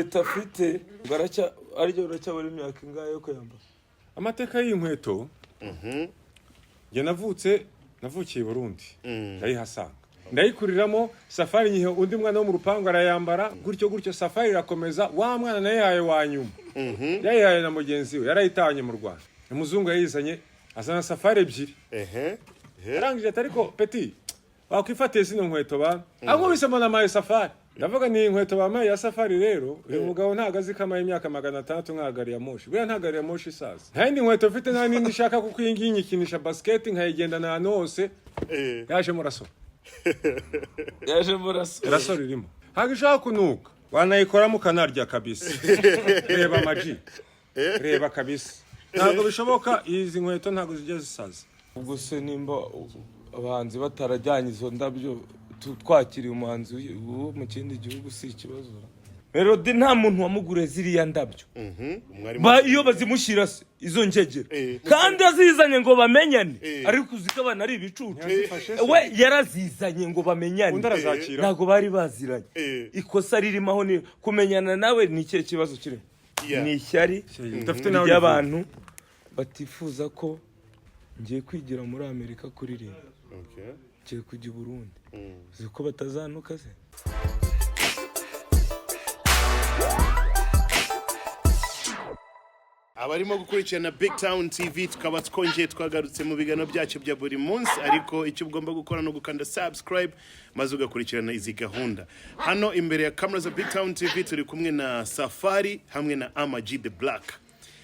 inkweto afite ngaracha aryo uracyabura imyaka ingahe yo kuyamba amateka y'inkweto je navukiye Burundi ndayihasanga ndayikuriramo safari nyihe undi mwana wo mu rupango arayambara gutyo safari irakomeza wa mwana naye yaye wanyuma yaye na mugenzi we yarayitanye mu Rwanda umuzungu yayizanye azana safari ebyiri yarangije atariko petit wakwifatiye zino nkweto ba ahubwo bisemo na maye safari ndavuga ni inkweto bamaye ya safari rero uyu mugabo ntagazi kamaye imyaka 600 nkagari ya moshi bwa ntagari ya moshi isaza nta yindi nkweto mfite nta nindi nshaka kukwinginyikinisha basket nkayigenda ahantu hose yaje muraso raso ririmo hagishaka kunuka wanayikoramo kanarya kabisa reba maji reba kabisa ntabwo bishoboka izi nkweto ntabwo zijya zisaza ubwo se nimba abahanzi batarajyanye izo ndabyo twakiriye umuhanzi wo mu kindi gihugu si ikibazo Melody nta muntu wamugure ziriya ndabyo iyo bazimushyira izo njegera kandi azizanye ngo bamenyane ariko uzikabana ari ibicucu we yarazizanye ngo bamenyane ntago bari baziranye ikosa ririmo aho ni kumenyana nawe ni ikihe kibazo kire ni ishyari y'abantu batifuza ko ngiye kwigira muri Amerika kuririmba ngiye kujya i Burundi ziko batazanuka se abarimo gukurikirana BigTown TV tukaba twongeye twagarutse mu bigano byacu bya buri munsi ariko icyo ugomba gukora no gukanda subscribe maze ugakurikirana izi gahunda hano imbere ya camera za BigTown TV turi kumwe na Safari hamwe na Imaze the Black.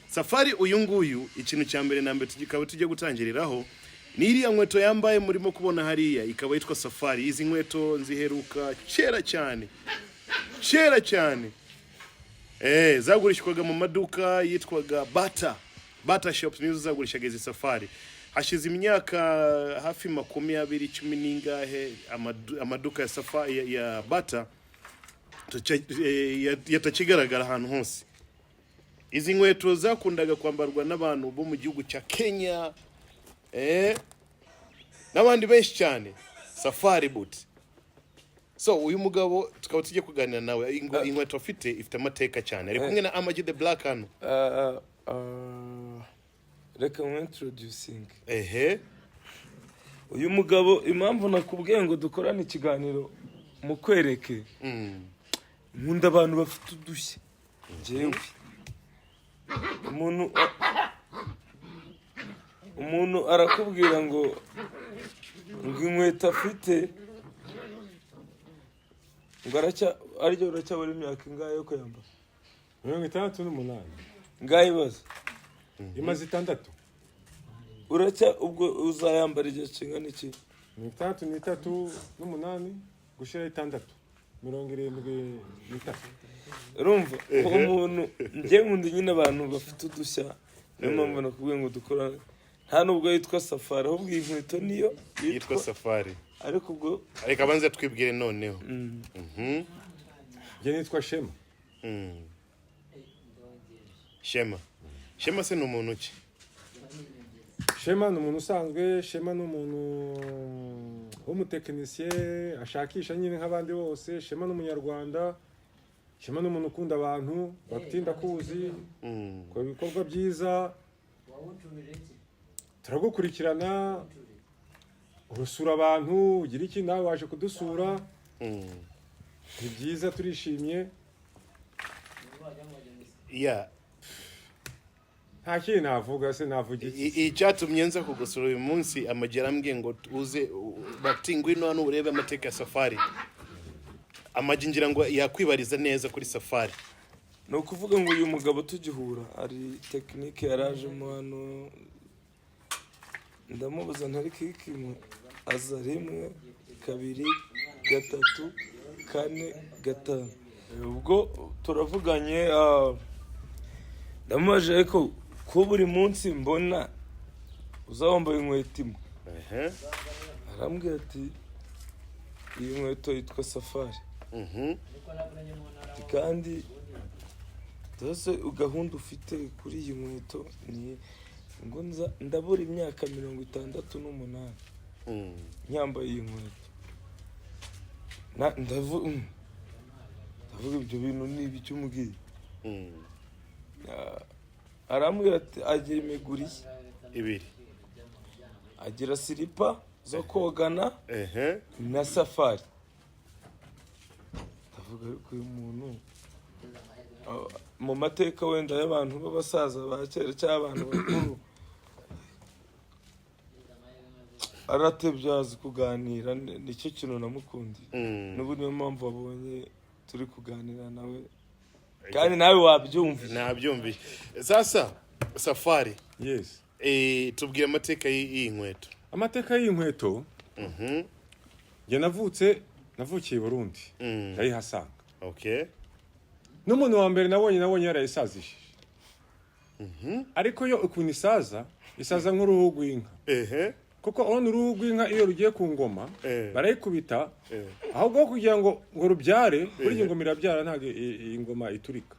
Safari uyu nguyu ikintu cya mbere na mbere tugikaba tujye gutangiriraho niriya nkweto yambaye murimo kubona hariya ikaba yitwa Safari. Izi nkweto nziheruka kera cyane zagurishwaga mu maduka yitwaga Bata Shops nizo zagurishaga izi Safari. Hashize imyaka hafi 20 n'ingahe amaduka ya Safari ya Bata yatakigaragara ahantu hose. Izi nkweto zakundaga kwambarwa n'abantu bo mu gihugu cya Kenya n'abandi benshi cyane Safari boot. So uyu mugabo tukaba tujye kuganira nawe inkweto ifite amateka cyane ari kumwe na Imaze the Black hano reka introducing uyu mugabo impamvu nakubwiye ngo dukorane ikiganiro mu kwereke nkunda abantu bafite udushya jewe umuntu arakubwira ngo inkweto afite ngaracha aryo uracyabura imyaka ingahe yo kuyamba 68 ngahe baza Imaze 6 uracha ubwo uzayambara igihe kingana iki 3 gushira 6 73 urumva umuntu ngiye nkunda nyine abantu bafite udushya niyo mpamvu nakubwiye ngo dukora nta nubwo yitwa Safari ahubwo inkweto niyo yitwa Safari ariko ubwo ariko abanze twibwire noneho je nitwa Shema Shema se n'umuntu ki Shema n'umuntu usanzwe Shema n'umuntu w'umutekinisye ashakisha nyine nk'abandi bose Shema n'umunyarwanda Shema n'umuntu ukunda abantu batinda kuzi ko ibikorwa byiza turagukurikirana urusura abantu ugira iki nawe waje kudusura ni byiza turishimye nta kintu navuga se navuga iki icyatumye nza kugusura uyu munsi amagera ambwiye ngo uze batingwino hano urebe amateka ya Safari Imaze ngira ngo yakwibariza neza kuri Safari no kuvuga ngo uyu mugabo tugihura ari technique yarajemo hano ndamubuza ntari kikimwe aza 1 2 3 4 5 ubwo turavuganye ndamaje ariko ko buri munsi mbona uzawambaye inkweto imwe arambwira ati iyi nkweto yitwa Safari kandi dose ugahunda ufite kuri iyi nkweto ni ngo ndabura imyaka 68 nyambaye iyi nkweto ndavuga avuga ibyo bintu ni ibiki umubwiye. Arambwira ati agira imiguri ibiri, agira silipa zo kogana na safari. Ndavuga ariko uyu muntu mu mateka wenda y'abantu b'abasaza ba kera cyangwa abantu bakuru aratebyaza kuganira, nicyo kintu namukundiye. N'ubu niyo mpamvu wabonye turi kuganira nawe kandi nawe wabyumvise. Nabyumvise. Sasa Safari, yes, tubwire amateka y'iyi nkweto. Amateka y'iyi nkweto, njye navukiye i Burundi, ndayihasanga. Okay. N'umuntu wa mbere nabonye yarayisazishije. Ariko yo ukuntu isaza nk'uruhu rw'inka. Kuko urabona uruhu rw'inka iyo rugiye ku ngoma barayikubita, ahubwo kugira ngo rubyare, burya ingoma irabyara ntabwo ingoma iturika,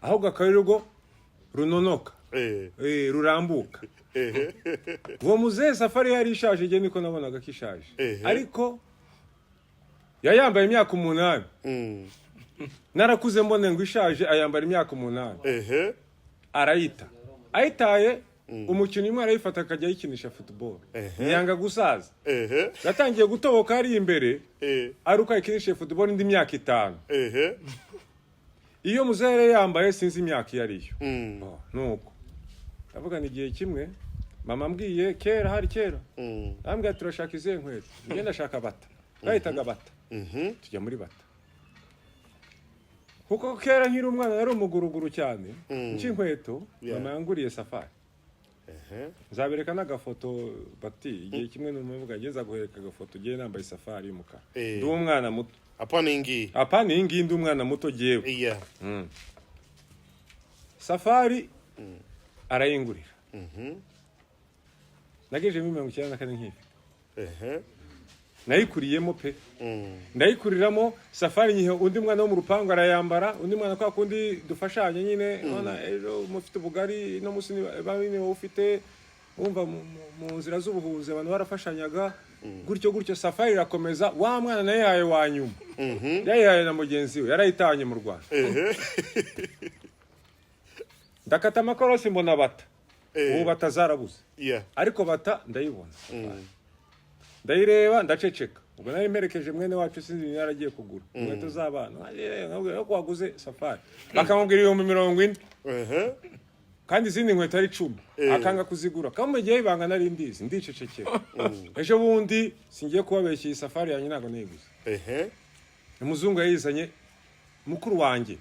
ahubwo akaba rwo runonoka, rurambuka. Uwo muzehe Safari yari ishaje, igihe niko nabonaga ko ishaje, ariko yayambaye imyaka 8. Narakuze mbone ngo ishaje, ayambara imyaka 8. Arayita, ayitaye umukino imwe arayifata akajya yikinisha football. Yanga gusaza. Yatangiye gutoboka ari imbere, aruka yikinisha football indi myaka 5. Iyo muzehe yambaye sinzi imyaka yariyo. Nuko ndavuga ni igihe kimwe mama mbwiye kera, hari kera, ambwiye turashaka izihe nkweto, njye ndashaka bata. Bayitaga bata. Tujya muri bata. Kuko kera nkiri umwana yari umuguruguru cyane, n'inkweto mama yanguriye Safari. Nzabereka n'agafoto bati igihe kimwe n'umuvuga ageza guhereka agafoto giye nambaye Safari y'umukara. Ndi umwana muto. Apana ingi ndi umwana muto giyewe. Safari arayingurira. Nageje 94 nk'ifi. Nayikuriyemo pe. Ndayikuriramo Safari nyihe undi mwana wo mu rupango arayambara, undi mwana kwa kundi dufashanye nyine, nona ejo mufite ubugari no musini babine ufite umva mu nzira z'ubuhuze abantu barafashanyaga, gutyo Safari irakomeza, wa mwana naye yaye wanyuma. Yaye na mugenzi we yarayitanye mu Rwanda. Ndakata amakorosi mbona bata. Ubu batazarabuze. Ariko bata ndayibona. Ndayireba ndaceceka. Ubwo nari mperekeje mwene wacu sinzi yaragiye kugura inkweto z'abana. Nkabwira ko waguze Safari. Bakamubwira 40. Kandi izindi nkweto ari 10. Akanga kuzigura. Kamugiye ibanga nari ndizi ndicecekera. Ejo bundi singiye kubabeshya iyi Safari yanyu ntago nayiguze. Umuzungu yayizanye mukuru wanjye.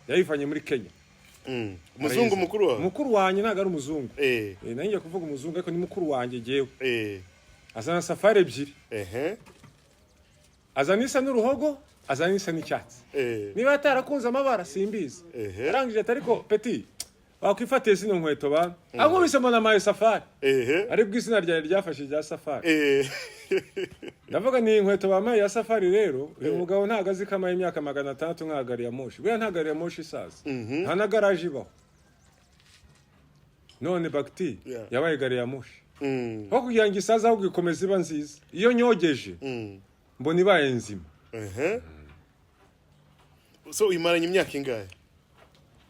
Yayivanye muri Kenya. Umuzungu mukuru wanjye ntago ari umuzungu. Nanjye kuvuga umuzungu ariko ni mukuru wanjye giyewe. Azana Safari ebyiri. Azana isa n'uruhogo, azana isa n'icyatsi. Niba atarakunze amabara simbizi. Yarangije ariko peti wakwifatiye zino nkweto ba. Ankubise mbona amaye Safari. Ari bw'izina ryafashe rya Safari. Ndavuga ni inkweto bamaye ya Safari rero, uyu mugabo ntago azi kamaye imyaka 600 nkagari ya moshi. Buriya ntagari ya moshi isaza. Nta na garage ibaho. None bakti yabaye gari ya moshi. Ho kugira ngo isaza ahubwo ikomeze iba nziza. Iyo nyogeje mbona ibaye nzima. So uyimaranye imyaka ingahe?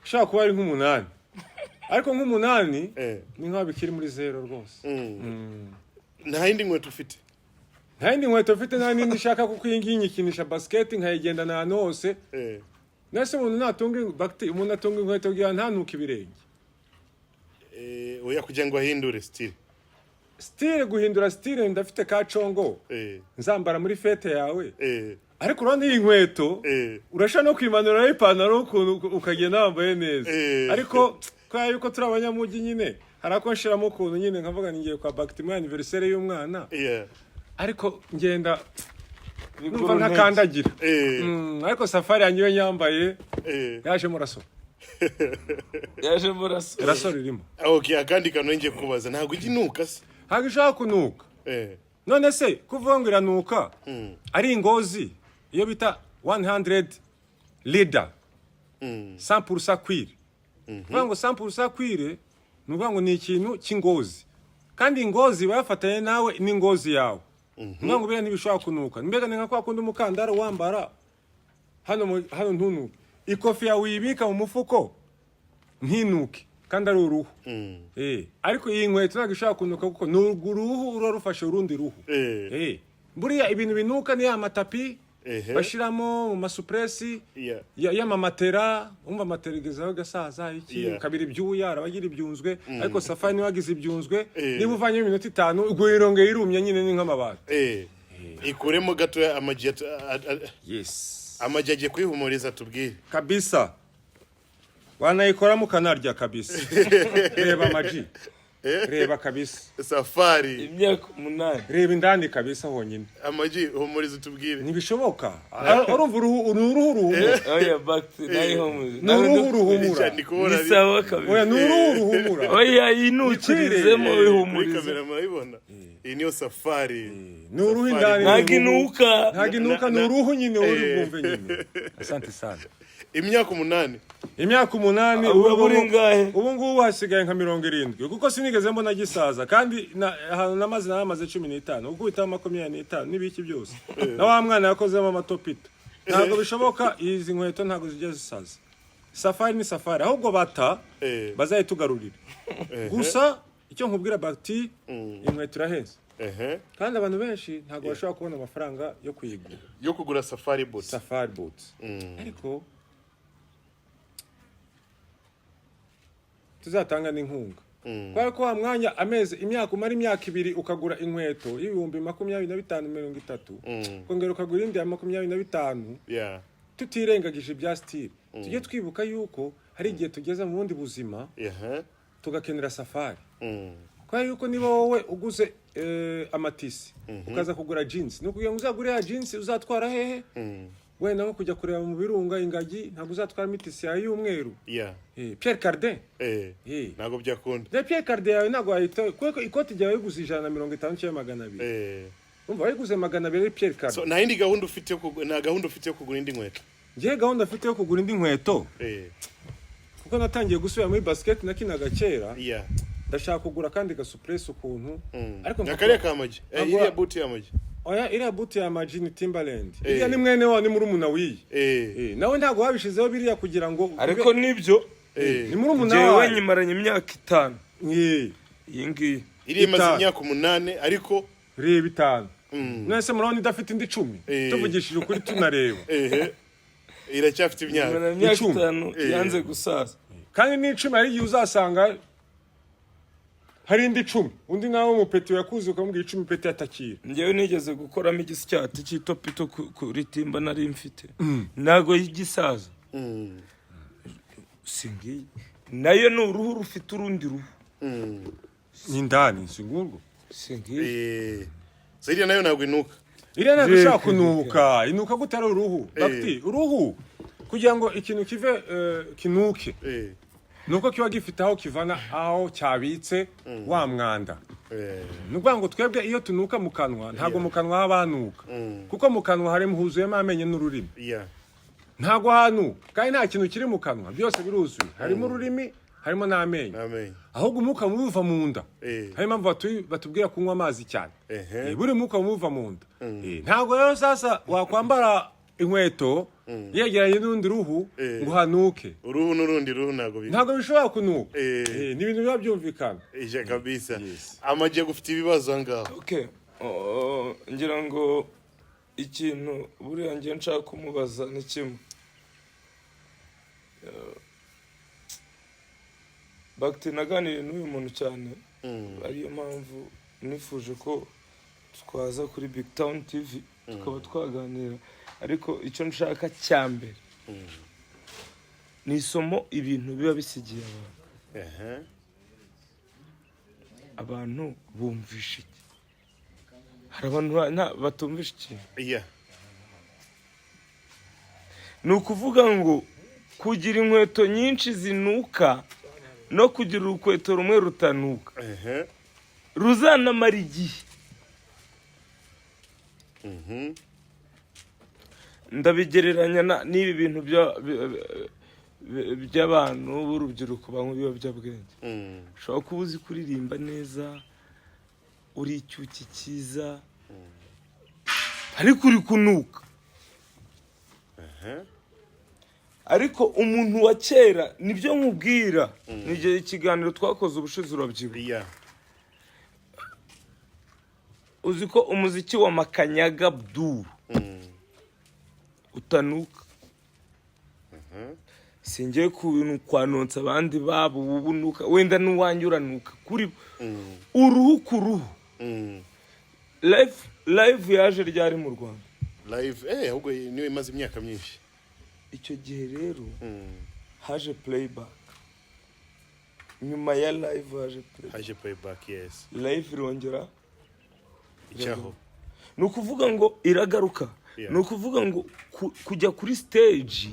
Shaka kuba ari nk'8. Ariko nk'8 ni nka bikiri muri 0 rwose. Nta yindi nkweto ufite? Nta yindi nkweto ufite, nta nindi nshaka kuko iyi ngiyi nyikinisha basket nkayigenda n'ahantu hose. Nase umuntu natunga bakti, umuntu atunga inkweto kugira ntanuka ibirenge. Oya kugira ngo ahindure style guhindura style ndafite ka congo. Nzambara muri fete yawe. Ariko urabona iyi nkweto urashaka no kwimanura ipantaro ukagenda wambaye neza. Ariko kwa yuko turi abanyamugi nyine harako nshiramo ukuntu nyine nkavuga ngiye kwa Bactimia anniversaire y'umwana. Ariko ngenda numva ntakandagira. Ariko Safari yanyu nyambaye yaje muraso. Raso ririmo. Okay, akandi kano ngiye kubaza ntago iginuka se. Ntago ishaka kunuka. None se kuvuga ngo iranuka ari ingozi iyo bita 100 leather 100% kwire. Kuvuga ngo 100% kwire nuvuga ngo ni ikintu cy'ingozi, kandi ingozi bafatanye nawe n'ingozi yawe. Kuvuga ngo bya ntibishaka kunuka. Mbega ni nka kwa kundi umukandara wambara hano ntunuke ikofi yawe uyibika mu mufuko ntinuke kandi ari uruhu ariko iyi nkweto ntabwo ishobora kunuka kuko ni uruhu uruba rufashe urundi ruhu buriya ibintu binuka ni amatapi bashiramo mu masupresi y'amamatera umva matera igezaho gasaza iki kabiri ibyuya arabagira ibyunzwe ariko safari niwe wagize ibyunzwe niba uvanye iminota 5 ubwo ironge irumye nyine ni nk'amabati ikuremo gato amaji amaji agiye kwihumuriza tubwire kabisa wanayikoramo kanarya kabisa reba amaji reba kabisa safari imyaka 8 reba indani kabisa honyine amaji humuriza tubwire ntibishoboka urumva uruhu ruhumura oya bakti nayihumuriza n'uruhu ruhumura ni sawa kabisa oya n'uruhu ruhumura oya inukirizemo wihumuriza kamera murayibona iyi niyo safari n'uruhu indani ntaginuka n'uruhu nyine uri bwumve nyine asante sana imyaka 8 ubu ngubu hasigaye nka 70 kuko sinigeze mbona gisaza kandi ahantu namaze 15 ubwo uhitamo 25 n'ibiki byose na wa mwana yakozemo amatopito ntabwo bishoboka izi nkweto ntabwo zijya zisaza safari ni safari ahubwo bazayitugarurira gusa icyo nkubwira bakti inkweto irahenze kandi abantu benshi ntabwo bashobora kubona amafaranga yo kuyigura yo kugura safari boots ariko tuzatanga n'inkunga kubera ko wa mwanya imyaka umara imyaka 2 ukagura inkweto y'ibihumbi 25-30 kongera ukagura indi ya 25 tutirengagije ibya style tujye twibuka yuko hari igihe tugeze mu bundi buzima tugakenera safari kwa yuko niba wowe uguze amatisi ukaza kugura jeans no kugira ngo uzagure ya jeans uzatwara hehe wenda nko kujya kureba mu birunga ingagi ntabwo uzatwara imitisi ya y'umweru Pierre Cardin ntabwo byakunda Pierre Cardin yawe ntabwo wahita kuko ikoti ryawe yiguze 150 cyangwa 200 umva wayiguze 200 Pierre Cardin so na indi gahunda ufite yo kugura indi nkweto ngiye gahunda afite yo kugura indi nkweto kuko natangiye gusubira muri basket nakinaga kera ndashaka kugura kandi gasupress ukuntu ariko nakariya kamaji iriya boot y'amaji oya iriya boot y'amaji ni Timberland iriya ni mwene wa ni murumuna wiyi nawe ntago wabishizeho biriya kugira ngo ariko nibyo ni murumuna wawe nyimaranye imyaka 5 iyi ngiyi iri imaze imyaka 8 ariko reba 5 nese murabona idafite indi 10 tuvugishije ukuri tunareba iracyafite imyaka 5 yanze gusaza kandi ni 10 ari igihe uzasanga hari indi 10 undi nawe umupeti yakuze ukamubwira 10 peti atakira ngewe nigeze gukoramo igisyati cy'itopito kuri timba nari mfite nago y'igisaza singi nayo ni uruhu rufite urundi ruhu n'indani singurwo singi Ziriya nayo ntabwo inuka iriya ntabwo ishaka kunuka inuka gutara uruhu bakti uruhu kugira ngo ikintu kive kinuke nuko kiba gifite aho kivana aho cyabitse wa mwanda nukuvuga ngo twebwe iyo tunuka mu kanwa ntabwo mu kanwa haba hanuka kuko mu kanwa harimo huzuyemo amenyo n'ururimi ntabwo hanuka kandi nta kintu kiri mu kanwa byose biruzuye harimo ururimi harimo n'amenyo ahubwo umwuka mubi uva mu nda hari impamvu batubwira kunywa amazi cyane buri mwuka mubi uva mu nda ntabwo rero sasa wakwambara inkweto yegeranye n'urundi ruhu ngo hanuke uruhu n'urundi ruhu ntabwo bishobora kunuka ni ibintu biba byumvikana kabisa amagiye gufite ibibazo ngaho ngira ngo ikintu buriya ngiye nshaka kumubaza ni kimwe bagiti naganiriye n'uyu muntu cyane ariyo mpamvu nifuje ko twaza kuri BigTown TV tukaba twaganira ariko icyo nshaka cyambere ni isomo ibintu biba bisigiye abantu bumvisha iki hari abantu batumvisha ikintu ni ukuvuga ngo kugira inkweto nyinshi zinuka no kugira urukweto rumwe rutanuka ruzanamara igihe ndabigereranya n'ibi bintu by'abantu b'urubyiruko banywa ibiyobyabwenge ushobora kuba uzi kuririmba neza uri icyuki cyiza ariko uri kunuka ariko umuntu wa kera nibyo nkubwira n'igihe ikiganiro twakoze ubushize urabyibuha uzi ko umuziki wa Makanyaga Abdul utanuka singiye kwanonsa abandi babo ubunuka wenda n'uwanjye uranuka kuri uruhu ku ruhu live yaje ryari mu Rwanda live ahubwo niwe imaze imyaka myinshi icyo gihe rero haje playback nyuma ya live haje playback yes live irongera icyaho ni ukuvuga ngo iragaruka ni ukuvuga ngo kujya kuri stage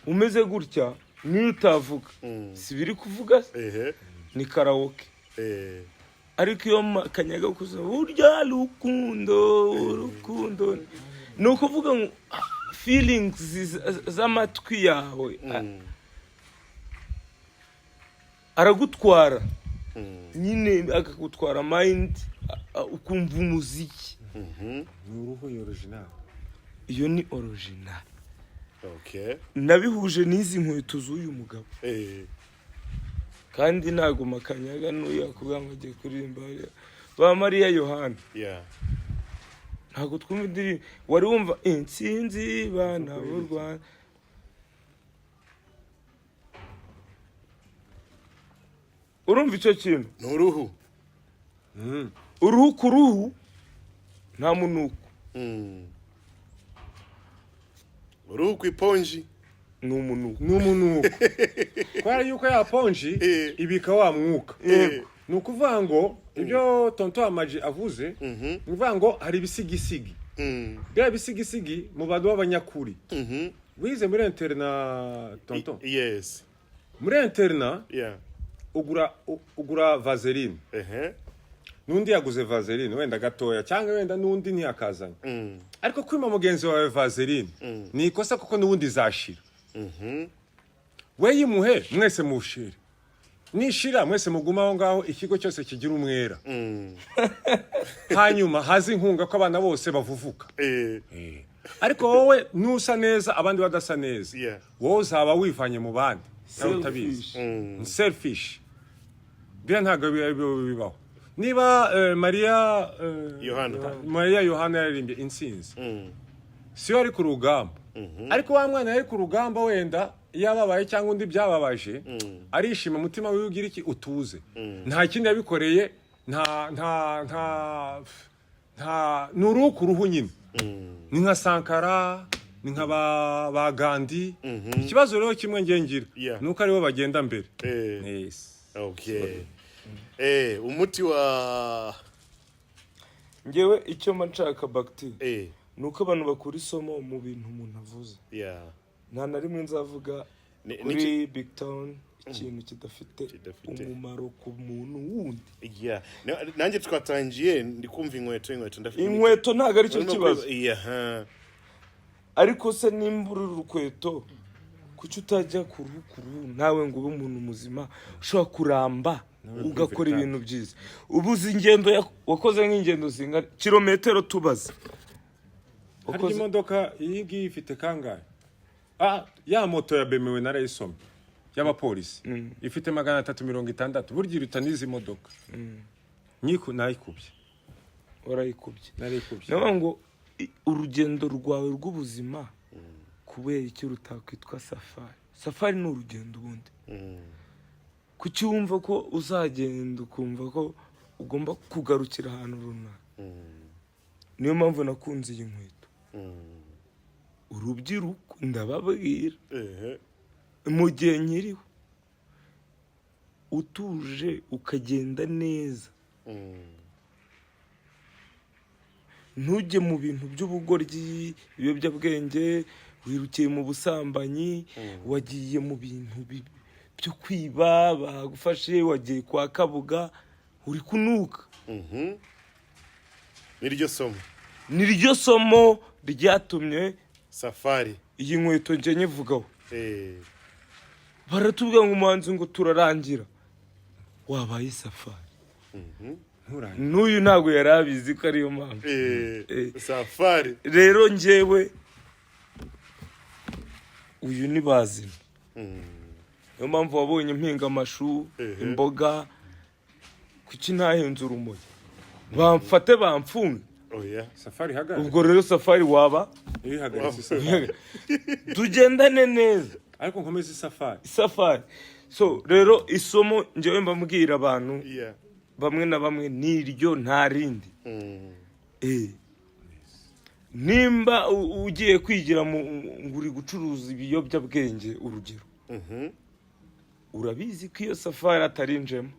umeze gutya niyo utavuga si biri kuvuga ni karaoke ariko iyo Makanyaga kuza urya rukundo ni ukuvuga ngo feelings z'amatwi yawe aragutwara nyine akagutwara mind ukumva umuziki ni uruhu original iyo ni original okay nabihuje n'izi nkweto z'uyu mugabo kandi ntago Makanyaga n'uyakuvuga ngo agiye kuririmba ba Mariya Yohana ntago twumva indirimbo wari wumva intsinzi bana b'u Rwanda urumva icyo kintu ni uruhu uruhu ku ruhu nta munuko uruhu ku iponji ni umunuko kubera yuko ya ponji ibika wa mwuka ni ukuvuga ngo ibyo tonto Amaji avuze ni ukuvuga ngo hari ibisigisigi bya bisigisigi mu bantu b'abanyakuri wize muri interna tonto yes muri interna ugura vaseline n'undi yaguze vaseline wenda gatoya cyangwa wenda n'undi ntiyakazanye ariko kwima mugenzi wawe vaseline ni ikosa kuko n'ubundi zashira we yimuhe mwese mushire nishira mwese muguma aho ngaho ikigo cyose kigira umwera hanyuma hazi inkunga ko abana bose bavuvuka ariko wowe nusa neza abandi badasa neza wowe uzaba wivanye mu bandi utabizi selfish bya ntago bibaho niba Mariya Yohana yaririmbye intsinzi siyo ari ku rugamba ariko wa mwana yari ku rugamba wenda yababaye cyangwa undi byababaje arishima umutima wiwe ugira iki utuze nta kindi yabikoreye nta nuruhu ku ruhu nyine ni nka Sankara ni nka ba Gandhi ikibazo rero kimwe ngira nuko aribo bagenda mbere okay umuti wa ngewe icyo manshaka bakti nuko abantu bakura isomo mu bintu umuntu avuze nta na rimwe nzavuga kuri BigTown ikintu kidafite umumaro ku muntu wundi nanjye twatangiye ndi kumva inkweto ntago ari cyo kibazo ariko se nimbura urukweto kuki utajya ku ruhu nawe ngo ube umuntu muzima ushobora kuramba ugakora ibintu byiza ubuze ingendo wakoze nk'ingendo zinga kilometero tubaze hari imodoka iyi ngiyi ifite kangahe ya moto ya BMW narayisomye y'abapolisi ifite 360 burya iruta n'izi modoka nayikubye warayikubye narayikubye naho ngo urugendo rwawe rw'ubuzima kubera iki rutakwitwa safari ni urugendo ubundi kuki wumva ko uzagenda ukumva ko ugomba kugarukira ahantu runaka niyo mpamvu nakunze iyi nkweto urubyiruko ndababwira mu gihe nkiriho utuje ukagenda neza ntujye mu bintu by'ubugoryi ibiyobyabwenge wirukiye mu busambanyi wagiye mu bintu byo kwiba bagufashe wagiye kwa Kabuga uri kunuka niryo somo ryatumye safari iyi nkweto nje nyivugaho baratubwira ngo umuhanzi ngo turarangira wabaye safari n'uyu ntabwo yari abizi ko ariyo mpamvu safari rero njyewe uyu ni bazima niyo mpamvu wabonye mpinga amashu imboga kuki ntahenze urumogi bamfate bamfunge safari hagarara ubwo rero safari waba ihagaritse safari tugendane neza ariko nkomeze safari so rero isomo njyewe mbabwira abantu bamwe na bamwe niryo nta rindi nimba ugiye kwigira nguri gucuruza ibiyobyabwenge urugero urabizi ko iyo safari atarinjemo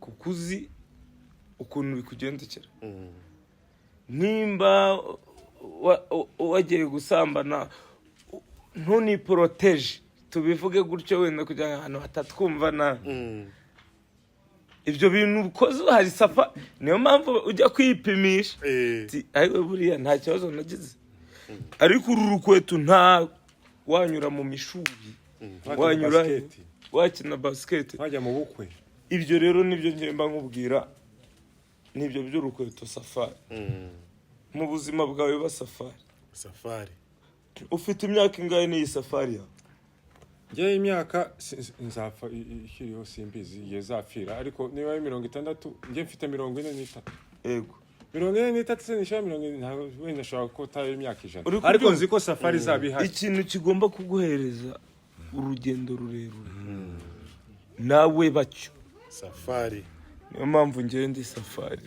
kuko uzi ukuntu bikugendekera nimba wagiye gusambana ntuniproteje tubivuge gutyo wenda kugira ngo ahantu hatatwumva nabi ibyo bintu ukoze hari safa niyo mpamvu ujya kwipimisha ariko buriya nta kibazo nagize ariko uru rukweto nta wanyura mu mishuri wanyura wakina basket wajya mu bukwe ibyo rero nibyo ngenda nkubwira nibyo by'urukweto safari mu buzima bwawe ba safari ufite imyaka ingahe n'iyi safari yawe njye imyaka nzapfa ikiriho simbizi yezapfira ariko niba ari 60 njye mfite 43 yego 43 se nisha 40 ntabwo wenda shaka ko tayo imyaka 100 ariko nzi ko safari zabihari ikintu kigomba kuguhereza urugendo rurerure nawe bacyo safari niyo mpamvu njye ndi safari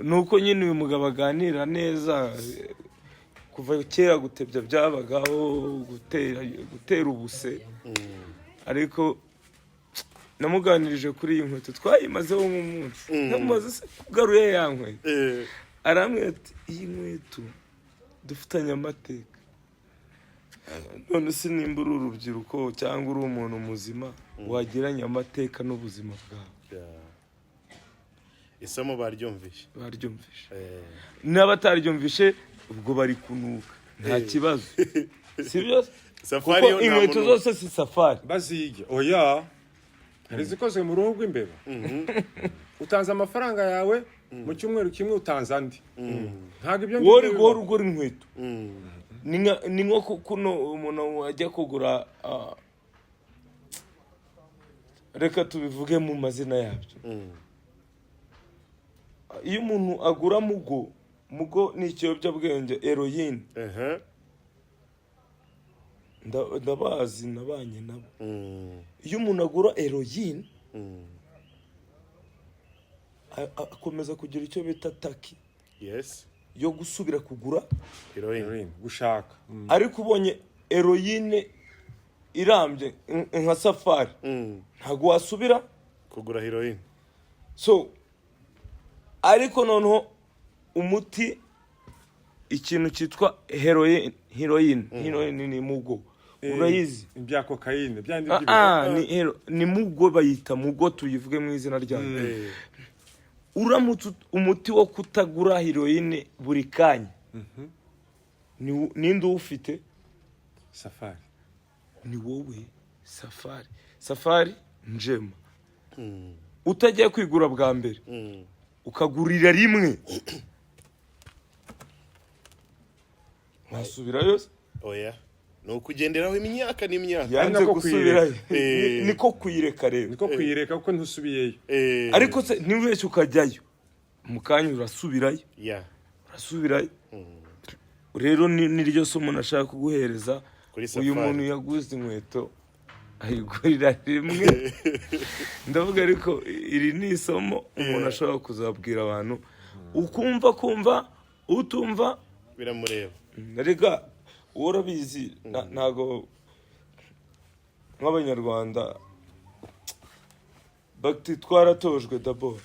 nuko nyine uyu mugabo aganira neza kuva kera gutebya byabagaho gutera ubuse ariko namuganirije kuri iyi nkweto twayimazeho nk'umunsi namubaze se kugaruye ya nkweto arambwira ati iyi nkweto dufitanye amateka none se nimba uri urubyiruko cyangwa uri umuntu muzima wagiranye amateka n'ubuzima bwawe isomo baryumvishe n'abataryumvishe ubwo bari kunuka nta kibazo sibyo safari yo inkweto zose si safari bazige oya hari zikoze mu ruhu rw'imbeba utanze amafaranga yawe mu cyumweru kimwe utanze andi ntabwo ibyo wori guhora ugura inkweto ni nko kuno umuntu ajya kugura reka tubivuge mu mazina yabyo iyo umuntu agura mugo ni ikiyobyabwenge heroine ndabazi nabanye nabo iyo umuntu agura heroine akomeza kugira icyo bita taki yo gusubira kugura heroine gushaka ariko ubonye heroine irambye nka safari ntago wasubira kugura heroine so ariko noneho umuti ikintu cyitwa heroine ni mugo urayizi ibya cocaine byandi ni mugo bayita mugo tuyivuge mu izina ryayo uramutse umuti wo kutagura heroine buri kanya ninde ufite safari ni wowe safari njema utagiye kwigura bwa mbere ukagurira rimwe wasubirayo oya ni ukugenderaho imyaka n'imyaka yanze gusubirayo niko kuyireka rero niko kuyireka kuko ntusubiyeyo ariko se ntiwese ukajyayo mu kanya urasubirayo rero niryo somo nashaka kuguhereza uyu muntu yaguze inkweto ayigurira rimwe ndavuga ariko iri ni isomo umuntu ashobora kuzabwira abantu ukumva utumva biramureba rega urabizi ntago nk'abanyarwanda bakti twaratojwe d'abord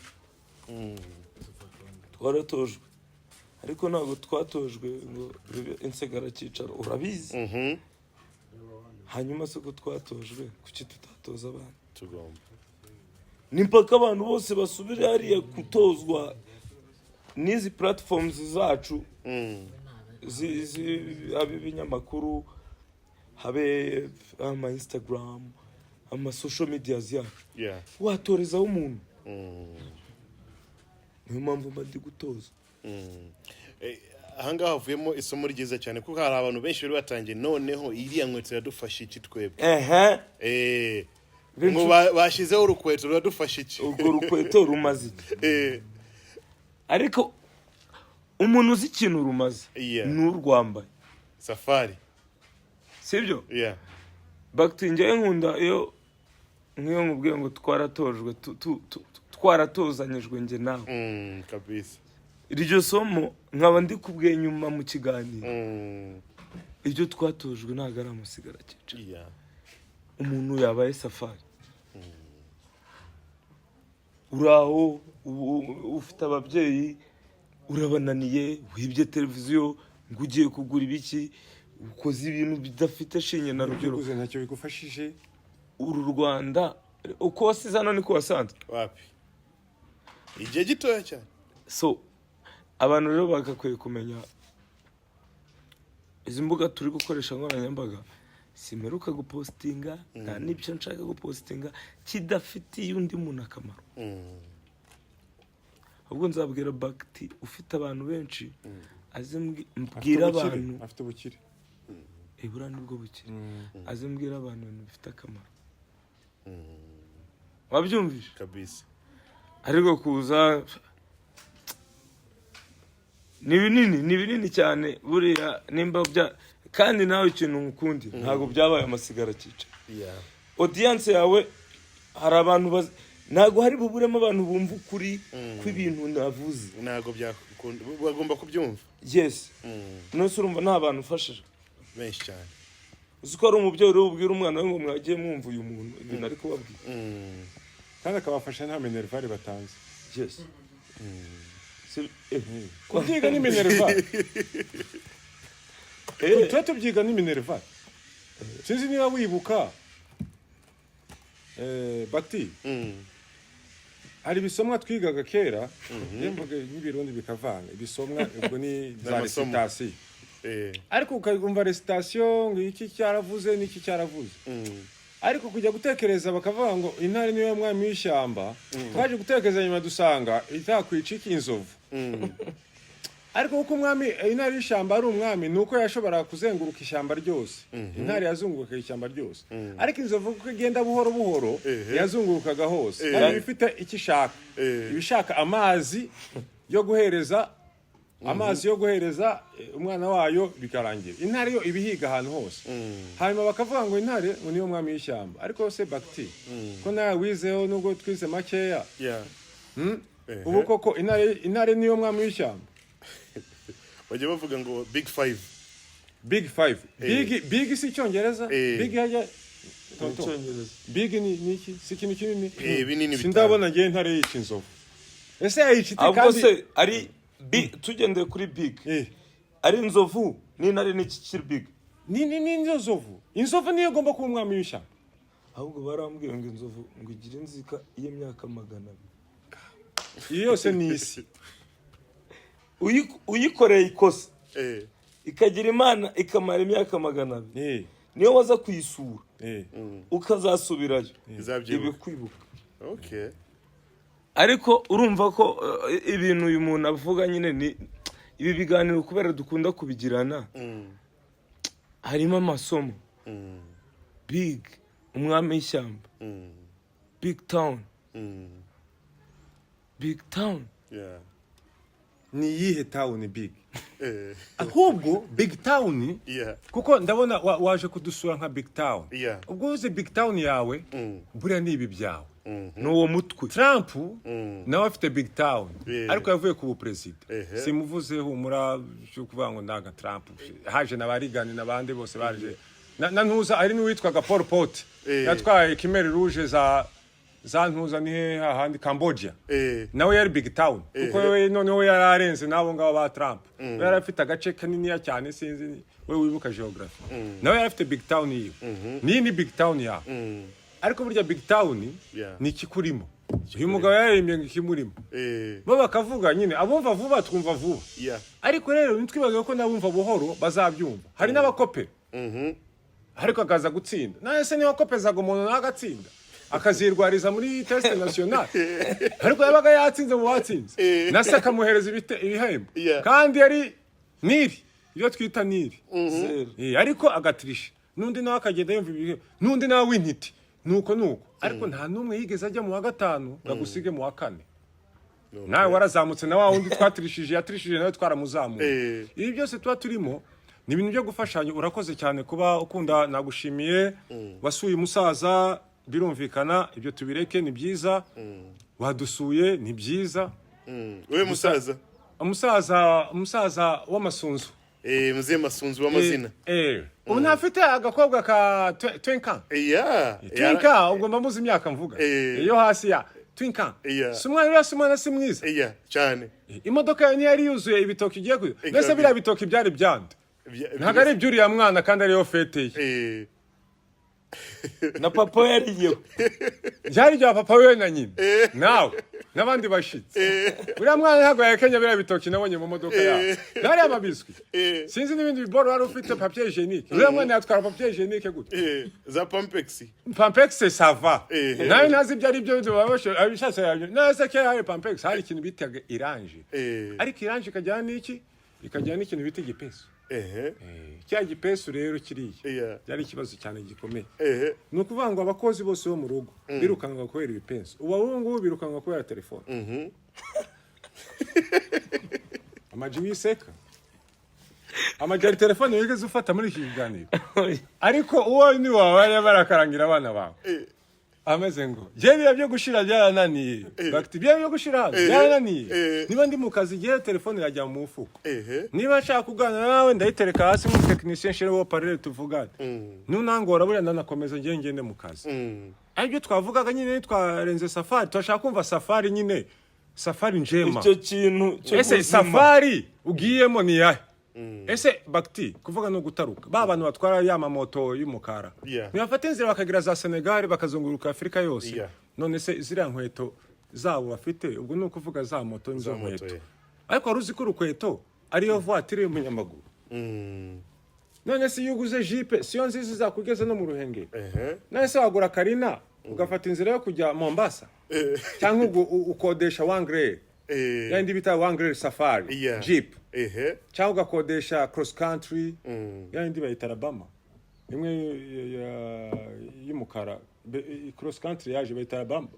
twaratojwe ariko ntago twatojwe ngo insegara cyicaro urabizi hanyuma se ko twatojwe kuki tutatoza abantu tugomba nimpaka abantu bose basubire hariya kutozwa n'izi platforms zacu habe ibinyamakuru habe ama Instagram ama social media yacu watorezaho umuntu niyo mpamvu mba ndi gutoza ahangaha havuyemo isomo ryiza cyane kuko hari abantu benshi bari batangiye noneho iriya nkweto yadufasha iki twebwe ngo bashizeho urukweto ruradufasha iki urwo rukweto rumaze iki ariko umuntu uzi ikintu rumaze ni urwambaye safari sibyo bakitinjye nkunda iyo nk'iyo nkubwiye ngo twaratojwe twaratozanyijwe nge nawe kabisa iryo somo nkaba ndi kubwiye nyuma mu kiganiro ibyo twatojwe ntabwo ari amasigara cyiciro umuntu yabaye safari uraho ufite ababyeyi urabananiye wibye televiziyo ngo ugiye kugura ibiki ukoze ibintu bidafite shinge na rugero ntacyo bigufashije uru Rwanda uko wasize hano niko wasanze wapi igihe gitoya cyane so abantu rero bagakwiye kumenya izi mbuga turi gukoresha nkoranyambaga simeruka gupostinga nta n'ibyo nshaka gupostinga kidafitiye undi muntu akamaro ahubwo nzabwira Bakti ufite abantu benshi mbwira abantu afite ubukire ibura nibwo bukire mbwira abantu bifite akamaro wabyumvise kabisa ariko kuza ni binini cyane buriya nimba bya kandi nawe ikintu ngukundi ntago byabaye amasigara cyica audience yawe hari abantu ntago hari buburemo abantu bumva ukuri kw'ibintu navuze ntago byakunda bagomba kubyumva yes nose urumva nta bantu ufashije benshi cyane uziko ari umubyeyi uri bubwira umwana we ngo mwagiye mwumva uyu muntu ibintu ariko babwira kandi akabafasha nta minervari batanze yes kubyiga ni minervari tuba tubyiga ni minervari sinzi niba wibuka Bakti hari ibisomwa twigaga kera yemvuga n'ibirundi bikavanga ibisomwa ubwo ni za recitation ariko ukumva recitation ngo iki cyaravuze n'iki cyaravuze ariko kujya gutekereza bakavuga ngo intare niyo mwami w'ishyamba twaje gutekereza nyuma dusanga itakwica inzovu ariko uko umwami intare y'ishyamba ari umwami nuko yashobora kuzenguruka ishyamba ryose intare yazunguruka ishyamba ryose ariko inzovu uko igenda buhoro buhoro yazungurukaga hose kandi bifite icyo ishaka ibishaka amazi yo guhereza umwana wayo bikarangira intare yo ibihiga ahantu hose hanyuma bakavuga ngo intare niyo mwami w'ishyamba ariko se Bakti ko nawe wizeho nubwo twize makeya ubu koko intare niyo mwami w'ishyamba bajya bavuga ngo big five big si icyongereza big hajya icyongereza big ni iki si ikintu kinini binini sindabona ngiye intare yica inzovu ese yayicite kandi ahubwo se ari tugendeye kuri big ari inzovu n'intare n'iki kiri big ni inzovu niyo igomba kuba umwami w'ishyamba ahubwo barambwiye ngo inzovu ngo igire inzika y'imyaka 200 iyo yose ni isi uyikoreye ikosa ikagira imana ikamara imyaka 200 niyo waza kuyisura ukazasubirayo ibikwibuka ariko urumva ko ibintu uyu muntu avuga nyine ni ibi biganiro kubera dukunda kubigirana harimo amasomo big umwami w'ishyamba BigTown ni iyihe town big ahubwo BigTown kuko ndabona waje kudusura nka BigTown ubwo uze BigTown yawe buriya ni ibi byawe n'uwo mutwe Trump nawe afite BigTown ariko yavuye ku buperezida simuvuzeho humura cyo kuvuga ngo ndaga Trump haje n'abarigani n'abandi bose baje na ntuza ari n'uwitwaga Pol Pot yatwaye Khmer Rouge za ntuza ni hahandi Cambodia nawe yari BigTown kuko we noneho yararenze nabo ngabo ba Trump yari afite agace kanini cyane sinzi we wibuka geography nawe yari afite BigTown yiwe ni BigTown ya ariko burya BigTown ni ikikurimo uyu mugabo yaremye ngikimurimo bo bakavuga nyine abumva vuba twumva vuba ariko rero nitwibaze ko nabumva buhoro bazabyumva hari n'abakope ariko akaza gutsinda naye se niba kopezaga umuntu nagatsinda akazirwariza muri test national ariko yabaga yatsinze mu batsinze nase akamuhereza ibihembo kandi yari niri iyo twita niri ariko agatirisha nundi nawe akagenda yumva ibihe nundi nawe w'intiti nuko ariko nta numwe yigeze ajya mu wa gatanu ngagusige mu wa kane nawe warazamutse na wa wundi yatirishije nawe twaramuzamuye ibi byose tuba turimo ni ibintu byo gufashanya. Urakoze cyane kuba ukunda, nagushimiye. Wasuye umusaza birumvikana, ibyo tubireke, ni byiza. Wadusuye ni byiza. Wewe musaza? Umusaza w'amasunzu. Mzee Masunzu w'amazina. Ubu ntafite agakobwa ka Twinka. Twinka ugomba muzi imyaka mvuga. Iyo hasi ya Twinka. Sumwana si mwiza. Cyane. Imodoka ni yari yuzuye ibitoki giye kuyo. Nese bira bitoki byari byande. Ntago ari ibyuriya mwana kandi ariyo fete. Na papa yariyo. Byari bya papa we na nyina. Nawe n'abandi bashitse. Uriya mwana ntago yakenya bira bitoki nabonye mu modoka yawe. Nari amabiswi. Sinzi n'ibindi biboro wari ufite papier hygienique. Uriya mwana yatwara papier hygienique gute? Za Pampex. Pampex ça va. Nawe nazi byari byo babashe abishase yabyo. Nase ke hari Pampex hari ikintu bitaga iranje. Ariko iranje ikajyana n'iki? Ikajyana n'ikintu bita igipesu. Cya gipesu rero kiriya byari ikibazo cyane gikomeye. Ni ukuvuga ngo abakozi bose bo mu rugo birukanwa kubera ibipesu. Ubahungu birukanwa kubera telefone. Amaji wiseka. Amajari telefone wigeze ufata muri iki kiganiro. Ariko uwo ni wawe barakarangira abana bawe. Ameze ngo je byo gushira byarananiye. Bakiti byo gushira byarananiye. Niba ndi mu kazi gihe telefone irajya mu mufuko. Niba nshaka kuganira nawe ndayitereka hasi mu technicien chere wo parler tuvugane. Nunangora buriya ndanakomeza ngende mu kazi. Aribyo twavugaga nyine twarenze safari, twashaka kumva safari nyine. Safari njema. Icyo kintu cyo ese safari ugiyemo ni yahe? Ese bakti kuvuga no gutaruka abantu batwara ya mamoto y'umukara ntibafata inzira bakagira za Senegal bakazunguruka Afrika yose. None se ziriya nkweto zabo bafite ubwo ni ukuvuga za moto n'izo nkweto, ariko waruzi ko urukweto ariyo voiture y'umunyamaguru. None se iyo uguze jipe siyo nziza izakugeza no mu Ruhengeri. None se wagura Karina ugafata inzira yo kujya Mombasa cyangwa ukodesha Wangre yandi bita Wangre Safari Jeep cyangwa ugakodesha cross country yandi bayita Alabama imwe y'umukara cross country yaje bayita Alabama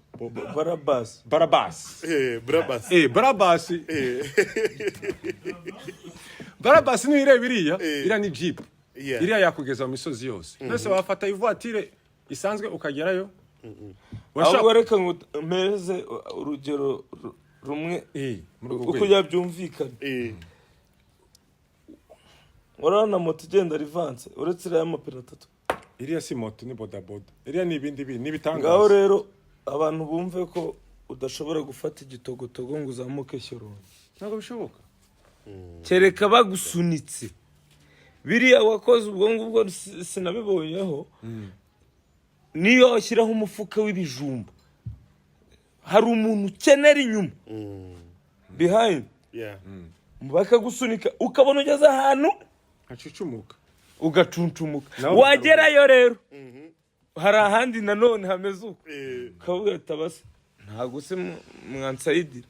Barabas ni irebiriya ira ni Jeep iriya yakugeza mu misozi yose. Nese wafata ivoiture isanzwe ukagerayo. Ahubwo reka ngo mpereze urugero rumwe uko yabyumvikana. Urana moto igenda rivanse uretse iriya mapine 3. Iriya si moto ni bodaboda. Iriya ni ibindi n'ibitangaza. Ngaho rero abantu bumve ko udashobora gufata igitogotogo ngo uzamuke Shyorongi. Ntabwo bishoboka. Kereka bagusunitse. Biriya wakoze ubwo ngubwo sinabibonyeho. Niyo washyiraho umufuka w'ibijumba hari umuntu ukenera inyuma behind bakagusunika ukabona ugeze ahantu acucumuka ugacuncumuka wagerayo rero hari ahandi nanone hameze uko kavuga tabase ntago se mwansayidira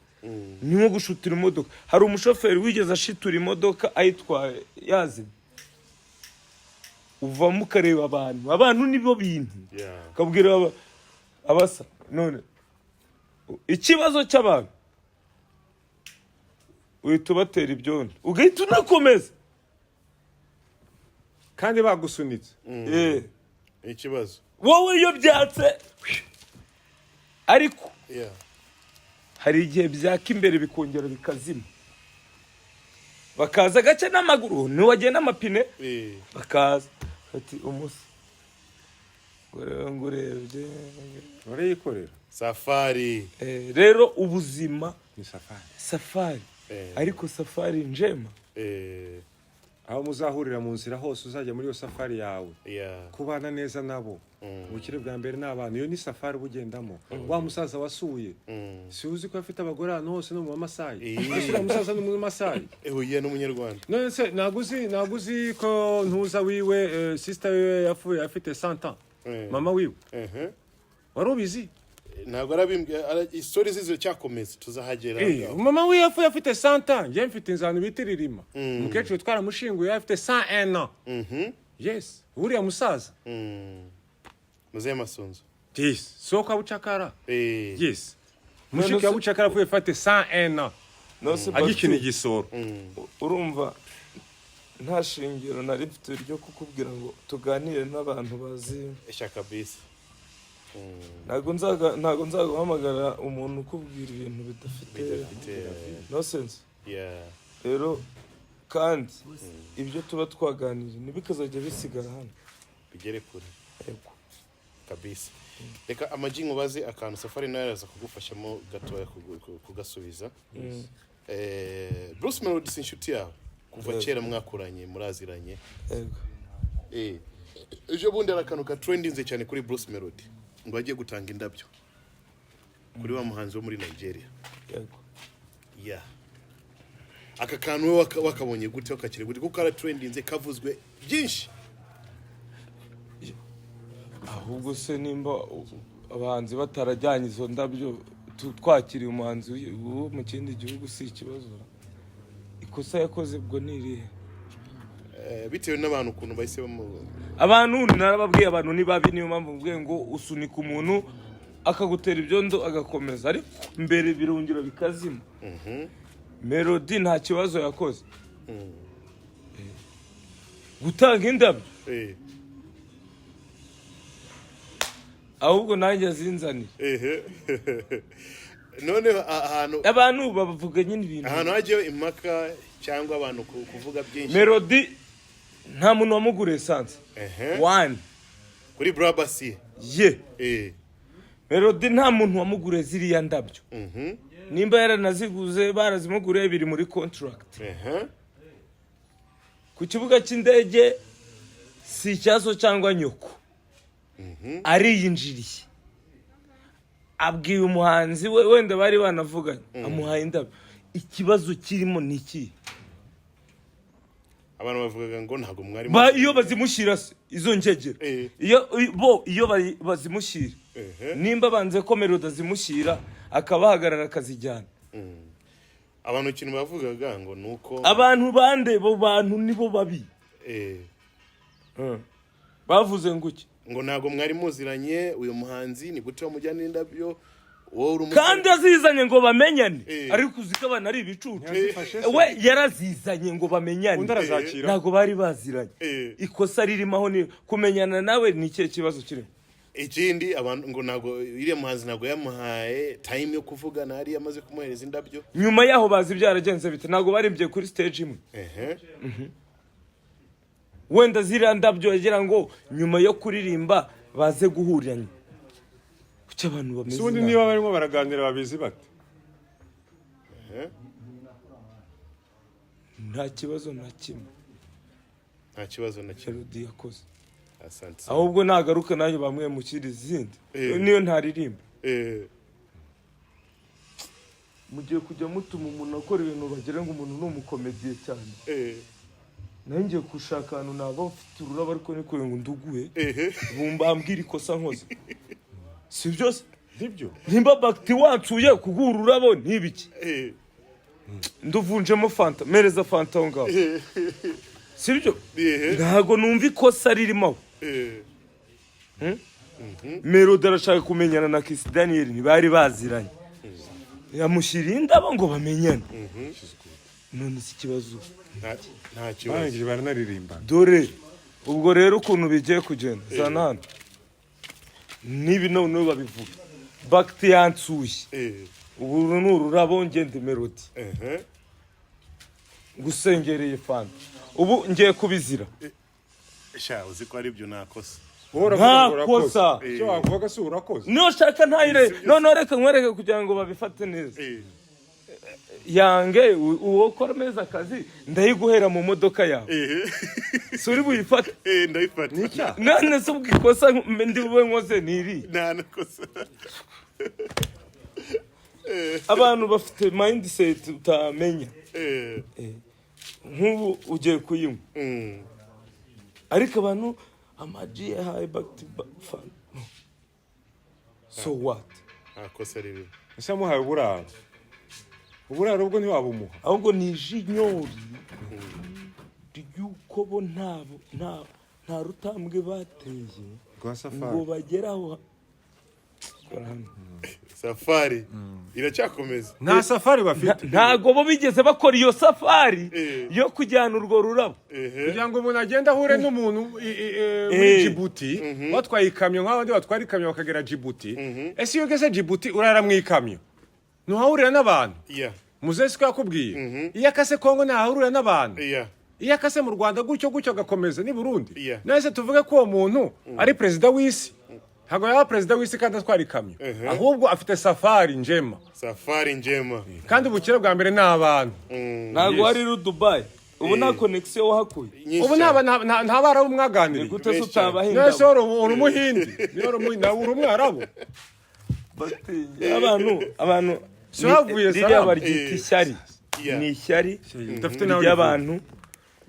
ni nko gushutira imodoka. Hari umushoferi wigeze ashitura imodoka ayitwaye yazimye uvamo ukareba abantu nibo bintu kabwira abasa none ikibazo cy'abantu uhita ubatera ibyondo ugahita unakomeza kandi bagusunitse. Ikibazo wowe iyo byatse ariko hari igihe byaka imbere bikongera bikazima bakaza gace n'amaguru niwagenda amapine bakaza ati umusi ngurebye barayikorera safari. Rero ubuzima ni safari ariko safari njema. Aho muzahurira mu nzira hose uzajya muri yo safari yawe kubana neza nabo ubukire bwa mbere n'abantu iyo ni safari bugendamo. Wa musaza wasuye si uzi ko afite abagore ahantu hose no mu Masayi. Ese musaza no mu Masayi n'umunyarwanda. None se naguzi ko ntuza wiwe sister we yafuye afite 100 ans mama wiwe warubizi ntabwo arabimbwe story zizo cyakomeza tuzahagera mama we yapfuye afite 100 ans njye mfite inzano bitiririma umukecuru twaramushinguye afite 101 ans yes uriya musaza muze masunzo yes soka bucakara yes mushiki yabucakara apfuye afite 101 ans agikina igisoro urumva nta shingiro nari mfite ryo kukubwira ngo tuganire n'abantu bazi ishyaka bisi ntago nzaga guhamagara umuntu ukubwira ibintu bidafite no sense rero kandi ibyo tuba twaganiriye ntibikazajya bisigara hano bigere kure yego kabisa reka amajingo baze akantu safari nayo araza kugufashamo gatoya kugasubiza Bruce Melody sinshuti yawe kuva kera mwakuranye muraziranye yego ejo bundi arakanuka trendinze cyane kuri Bruce Melody ngo agiye gutanga indabyo kuri wa muhanzi wo muri Nigeria yego aka kantu we wakabonye gute wakakire gute kuko ara trendinze kavuzwe byinshi ahubwo se nimba abahanzi batarajyanye izo ndabyo twakiriye umuhanzi wo mu kindi gihugu si ikibazo ikosa yakoze bwo nirihe bitewe n'abantu ukuntu bahise abantu narababwiye abantu ni babi niyo mpamvu mvuge ngo usunika umuntu akagutera ibyondo agakomeza ariko mbere birongera bikazima Melody nta kibazo yakoze gutanga indabyo ahubwo nanjye azinzanira none ahantu abantu bavuga nyine ibintu ahantu hagiye impaka cyangwa abantu kuvuga byinshi Melody nta muntu wamuguriye sanse one kuri Brabasi Melody nta muntu wamuguriye ziriya ndabyo nimba yaranaziguze barazimuguriye biri muri contract ku kibuga cy'indege si icyazo cyangwa nyoko ariyinjiriye abwiye umuhanzi we wenda bari banavuganye amuhaye indabyo ikibazo kirimo niki abantu bavugaga ngo ntago mwari iyo bazimushyira izo ngegera iyo bazimushyira nimba banze ko Melody azimushyira akabahagarara akazijyana abantu ikintu bavugaga ngo nuko abantu bande bo bantu nibo babi bavuze ngo iki ngo ntago mwari muziranye uyu muhanzi ni gute wamujyana indabyo kandi azizanye ngo bamenyane ariko uziko abana ari ibicucu we yarazizanye ngo bamenyane ntago bari baziranye ikosa ririmo aho ni kumenyana nawe ni ikihe kibazo kirimo ikindi abantu ngo ntago iriya muhanzi ntago yamuhaye time yo kuvugana ari yamaze kumuhereza indabyo nyuma yaho bazi byaragenze bite ntago barimbye kuri stage imwe wenda ziriya ndabyo yagira ngo nyuma yo kuririmba baze guhuriranye kuki abantu bameze sundi niba barimo baraganira babizi bate nta kibazo na kimwe Melody yakoze ahubwo nagaruka nayo bamwe mu kiri zindi niyo ntaririmba mugiye kujya mutuma umuntu akora ibintu bagira ngo umuntu ni umukomediye cyane nanjye gushaka ahantu naba mfite ururabo ariko niko ngo nduguye bumbambwira ikosa nkoze si byose nibyo nimba bakti wansuye kugura ururabo ntibiki nduvunjemo fanta mereza fanta aho ngaho si byo ntago numva ikosa ririmo Melody arashaka kumenyana na Kiss Daniel ntibari baziranye yamushyiriye indabo ngo bamenyane none si kibazo nta kibazo baranaririmba dore ubwo rero ukuntu bigiye kugenda zana hano nibi none babivuga bakti yansuye ubu ni ururabo ngende Melody gusengereye fanta ubu ngiye kubizira sha uzi ko ari byo nakosa ntakosa icyo wavuga si urakoze niyo shaka ntayire none reka nkwereke kugira ngo babifate neza yange uwo kora meza akazi ndayiguhera mu modoka yawe suri buyifata ndayifata none se ubwikosa ndi bube nkoze niri nakosa abantu bafite mindset utamenya nk'ubu ugiye kuyinywa ariko abantu amaji yahaye back to fan so what akosa ribi ese muhaye uburaro ubwo ntiwabumuha ahubwo ni jinyori ryuko bo nta rutambwe bateye rwa safari ngo bageraho safari iracyakomeza nta safari bafite ntago bo bigeze bakora iyo safari yo kujyana urwo rurabo kugira ngo umuntu agende ahure n'umuntu muri Djibouti batwaye ikamyo nk'abandi batwara ikamyo bakagera Djibouti ese iyo ugeze Djibouti urara mu ikamyo ntuhahurira n'abantu muzesi ko yakubwiye iyo akase Kongo ntahahurira n'abantu iyo akase mu Rwanda gutyo agakomeza ni Burundi nese tuvuge ko uwo muntu ari perezida w'isi ntabwo yaba perezida w'isi kandi atwara ikamyo ahubwo afite safari njema kandi ubukire bwa mbere ni abantu ntabwo wari ru Dubai ubu nta connection wahakuye ubu nta barabu mwaganiriye gute se utabahinda nese uri umuhindi nawe uri umwarabu abantu Savuye ririya baryita ishyari ni ishyari ry'abantu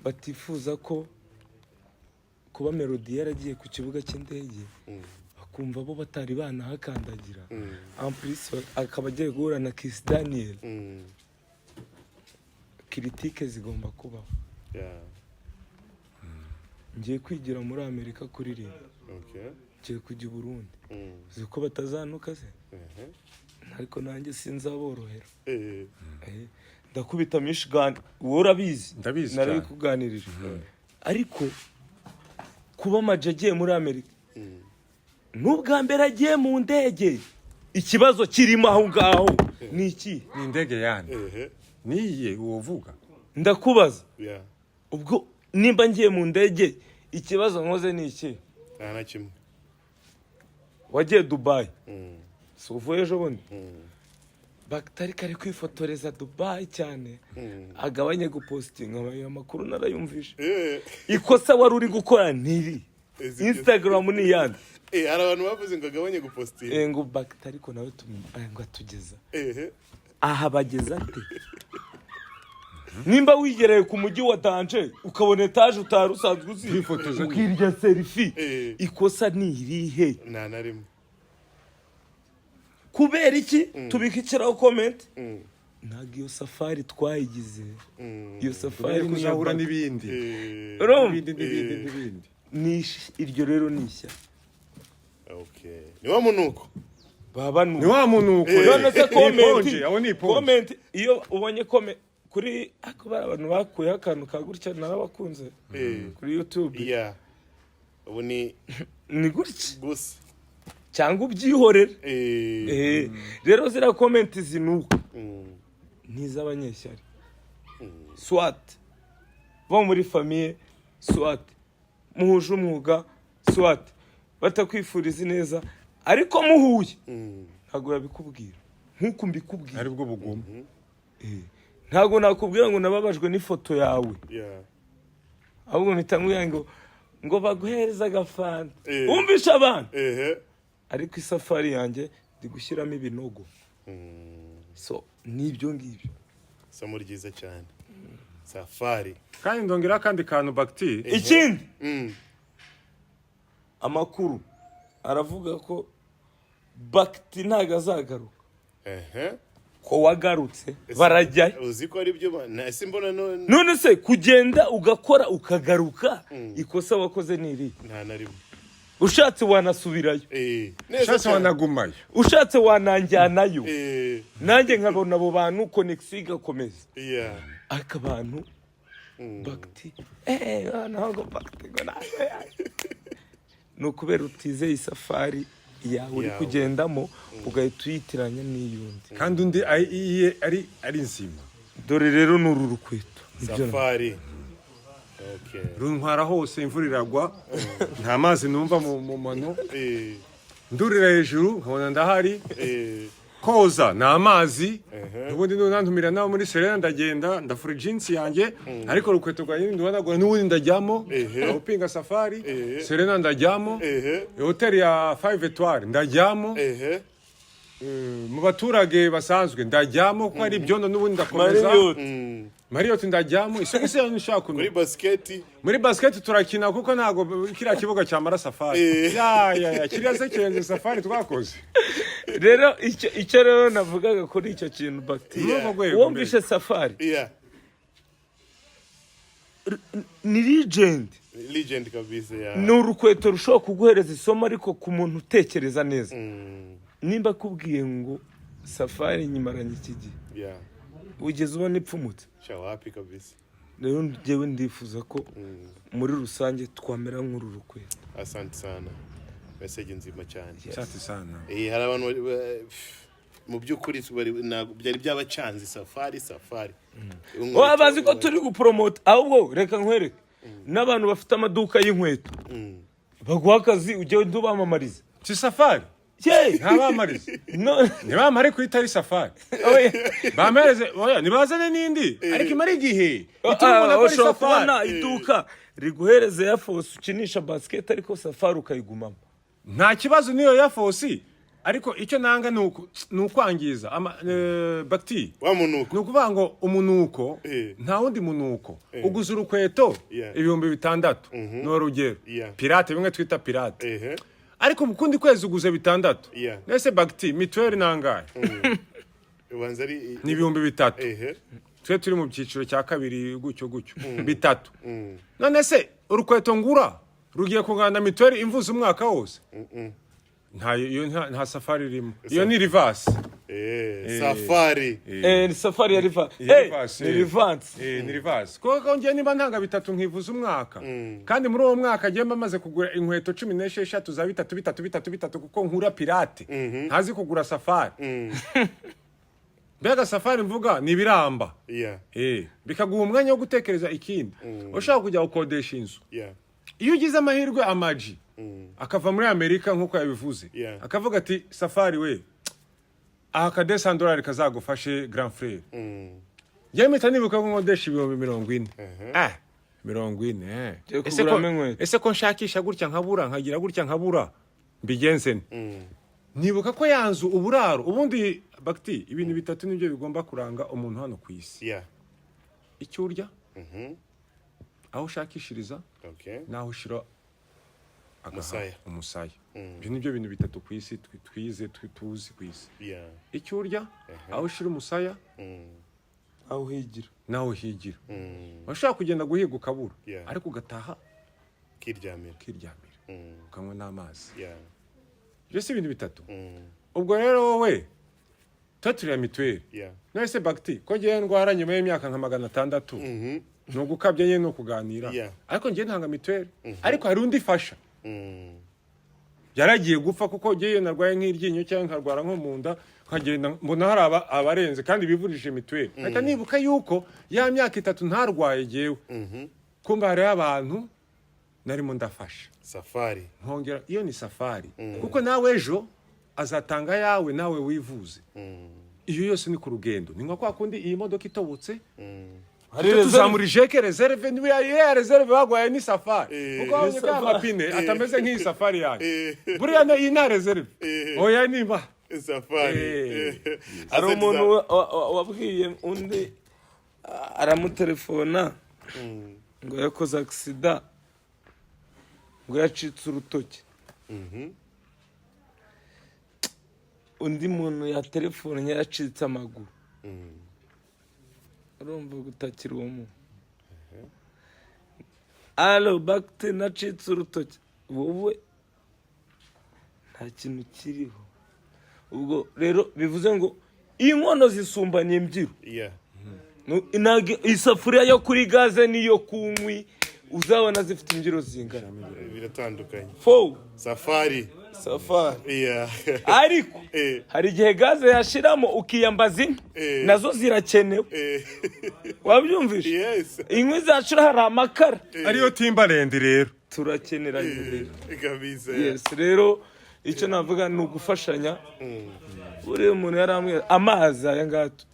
batifuza ko kuba Melody yaragiye ku kibuga cy'indege bakumva bo batari banahakandagira en plus akaba agiye guhura na Kiss Daniel critique zigomba kubaho ngiye kwigira muri Amerika kuririmba ngiye kujya i Burundi ziko batazanuka se ariko nanjye sinzaborohera ndakubita Michigan wowe urabizi nari kuganirira ariko kuba Maje agiye muri Amerika n'ubwa mbere agiye mu ndege ikibazo kirimo aho ngaho ni iki ni indege yani niye uvuga ndakubaza ubwo nimba ngiye mu ndege ikibazo nkoze ni iki nta kimwe wagiye Dubai so uvuye ejo bundi Bakitari kari kwifotoreza Dubai cyane agabanye gupostinga ayo makuru narayumvishe ikosa wari uri gukora niri Instagram ni yandi hari abantu bavuze ngo agabanye gupostinga ngo Bakitari ko nawe ngo atugeza aha bageza ate nimba wigereye ku mujyi wa Danje ukabona etage utarusanzwe uzi ukirya selfie ikosa ni irihe nta na rimwe kubera iki tubikikiraho comment ntago iyo safari twayigize iyo safari kuzahura n'ibindi ni iryo rero ni ishya ni wa munuko baba ni wa munuko none se comment iyo ubonye comment kuri akubara abantu bakuye akantu ka gutya narabakunze kuri YouTube ubu ni gutya gusa cyangwa ubyihorera rero zira comment zinuka n'iz'abanyeshyari swat bo muri famille swat muhuje umwuga swat batakwifuriza neza ariko muhuye ntago yabikubwira nkuko mbikubwira ari bwo buguma ntago nakubwira ngo nababajwe n'ifoto yawe ahubwo mpita ngo baguhereza agafanta umvisha abantu ariko isafari yanjye ndi gushyiramo ibinogo so nibyo ngibyo somo ryiza cyane safari kandi ndongera kandi kantu Bakti ikindi amakuru aravuga ko Bakti ntago azagaruka ko wagarutse barajya uzi ko ari byo nasi mbona none se kugenda ugakora ukagaruka ikosa wakoze niri nta na rimwe ushatse wanasubirayo ushatse wanagumayo ushatse wananjyanayo nanjye nkabona abo bantu connection igakomeza ariko abantu Bakti ntago Bakti ngo no kubera utizeye isafari yawe uri kugendamo ugahita uyitiranya n'iyundi kandi undi ari nzima dore rero n'uru rukweto safari runtwara hose imvura iragwa nta mazi numva mu mano ndurira hejuru nkabona ndahari koza ni amazi ubundi nunantumira nawe muri Serena ndagenda ndafura jeans yanjye ariko rukweto rwa nyine ndubonagura n'ubundi ndajyamo upinga safari Serena ndajyamo hotel ya 5 étoiles ndajyamo mu baturage basanzwe ndajyamo ko ari byondo n'ubundi ndakomeza Marriott ndajyamo isuku se nshaka muri basket turakina kuko ntago kiriya kibuga cyamara Safari ya kiriya se cyenze Safari twakoze rero icyo rero navugaga kuri icyo kintu BigTown wumvishe Safari ni legend kabisa ya ni urukweto rushobora kuguhereza isomo ariko ku muntu utekereza neza nimba kubwiye ngo Safari nyimaranye iki gihe ugeze ubona ipfumutse wapi kabisa rero njyewe ndifuza ko muri rusange twamera nk'uru rukweto. Asante sana message nzima cyane asante sana hari abantu mu by'ukuri byari byabacanze Safari abazi ko turi gupromote ahubwo reka nkwereke n'abantu bafite amaduka y'inkweto baguha akazi ujye ndubamamariza si Safari ntabamariza ntibamare ku itari Safari bamereze nibazane n'indi ariko imara igihe ushobora kubona iduka riguhereze ya force ukinisha basket ariko Safari ukayigumamo nta kibazo niyo ya force ariko icyo nanga nukwangiza BigTown wa munuko nukuvuga ngo umunuko nta wundi munuko uguza urukweto 6,000 no rugero pirate bimwe twita pirate ariko mukundi kwezi uguze 6 nese BigTown mituweli nangaye ni 3,000 twe turi mu byiciro cya kabiri gucyo 3 none se urukweto ngura rugiye kugana mituweli imvuza umwaka wose nta Safari irimo iyo ni reverse Safari ya reverse kuko ngiye niba ntanga 3 nkivuza umwaka kandi muri uwo mwaka ngiye maze kugura inkweto 16 za 3 kuko nkura pirate ntazi kugura Safari Bega Safari mvuga ni biramba bikaguha umwanya wo gutekereza ikindi ushaka kujya ukodesha inzu iyo ugize amahirwe amaji akava muri Amerika nkuko yabivuze akavuga ati Safari we aka $100 kazagufashe grand frère yemeta nibuka ko nkodesha 40,000 40 ese ko nshakisha gutya nkabura nkagira gutya nkabura mbigenze nibuka ko yanzu uburaro ubundi BigTown ibintu bitatu nibyo bigomba kuranga umuntu hano ku isi icyo urya aho ushakishiriza naho ushira umusaya ibyo nibyo bintu bitatu ku isi twize tuzi ku isi icyo urya aho ushira umusaya aho higira naho higira washaka kugenda guhiga ukabura ariko ugataha kiryamira ukanywa n'amazi byose ibintu bitatu ubwo rero wowe taturiya mituweli nese BigTown ko ngiye ndwara nyuma y'imyaka nka 600 no gukabya nyene no kuganira ariko ngiye ntanga mituweli ariko hari undi fasha yaragiye gupfa kuko ngiye narwaye nk'iryinyo cyangwa nkarwara nko mu nda nkagenda mbona hari abarenze kandi bivurije mituweli ata nibuka yuko ya myaka 3 ntarwaye jewe kumba hari abantu narimo ndafasha Safari nkongera iyo ni Safari kuko nawe ejo azatanga yawe nawe wivuze iyo yose ni ku rugendo ni nka kwa kundi iyi modoka itobotse hari tuzamurije ke reserve ni ya reserve bagwaye ni Safari kuko abonye ka mapine atameze nk'iyi Safari yaje buriya na ina reserve oya niba Safari ari umuntu wabwiye undi aramutelefona ngo yakoze accident ngo yacitse urutoki undi muntu ya telefone yacitse amaguru urumva gutakira uwo muntu alo BigTown nacitse urutoki wowe nta kintu kiriho ubwo rero bivuze ngo inkono zisumbanye imbyiro isafuriya yo kuri gaze niyo kunywi uzabona zifite imbyiro zingana biratandukanye Safari ariko hari igihe gaze yashiramo ukiyambaza inkwi nazo zirakenewe wabyumvishe inkwi zacura hari amakara ariyo timbarendi rero turakenera rero icyo navuga ni ugufashanya buriya umuntu yaramwe amazi aya ngato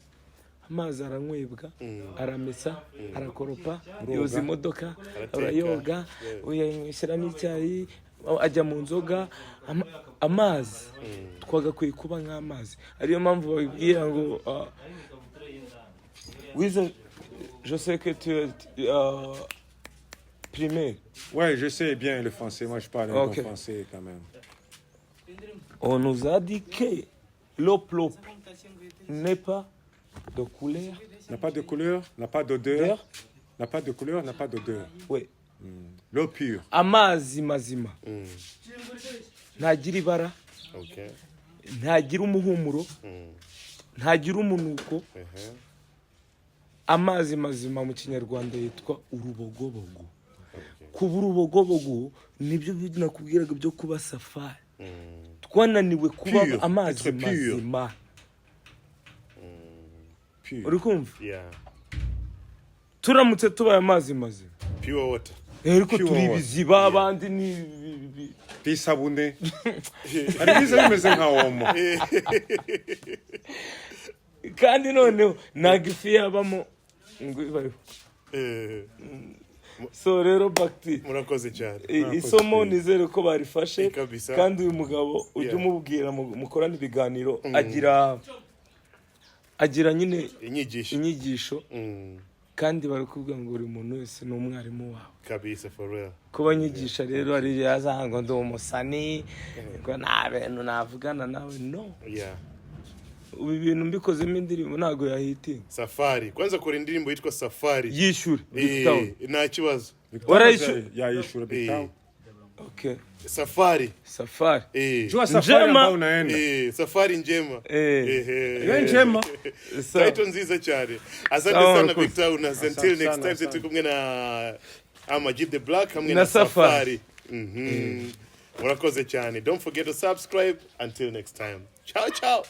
amazi aranywebwa aramesa arakoropa yoza imodoka arayoga uyanyweshyira n'icyayi ajya mu nzoga amazi twagakwiye kuba nk'amazi ariyo mpamvu babibwira ngo wize Je sais que tu es primaire. Ouais, je sais bien le français. Moi, je parle un Ok. bon français quand même. On nous a dit que l'op n'est pas de couleur. N'a pas de couleur, n'a pas d'odeur. N'a pas de couleur, n'a pas d'odeur. Oui. L'eau pure. Amazi mazima. Ntagira ibara, Okay. ntagira umuhumuro, ntagira umunuko. Amazi mazima mu kinyarwanda yitwa urubogobogo. Kuba urubogobogo nibyo nakubwiraga byo kuba safari. Twananiwe kuba Pure, amazi être pure. mazima. Pure. Uri kumva? Yeah. Turamutse tubaye amazi mazima. Pure water. Ariko Pure turi water. ibiziba abandi ni Isabune. Hari biza bimeze nka omo. kandi noneho ntabwo ifu yabamo ngo ibayeho. So rero bakti Murakoze cyane. isomo nizere ko barifashe Kabisa. kandi uyu mugabo ujye umubwira mukorana ibiganiro agira nyine inyigisho kandi barakubwira ngo buri muntu wese ni umwarimu wawe Kabisa for real. kuba nyigisha rero ari yazanga ndi umusani ngo nta bintu navugana nawe no Yeah. ubu ibintu mbikozemo indirimbo ntabwo yahitinga. Safari. Kwanza kora indirimbo yitwa Safari. Yishyure BigTown. Nta kibazo. Warayishyura? Yayishyura BigTown. Okay. Safari. Jua safari ambao unaenda. Safari njema. Iyo njema. Title nziza cyane. Asante sana BigTown. Until next time turi kumwe na Imaze the Black hamwe na Safari. Murakoze cyane. Don't forget to subscribe. Until next time. Ciao ciao.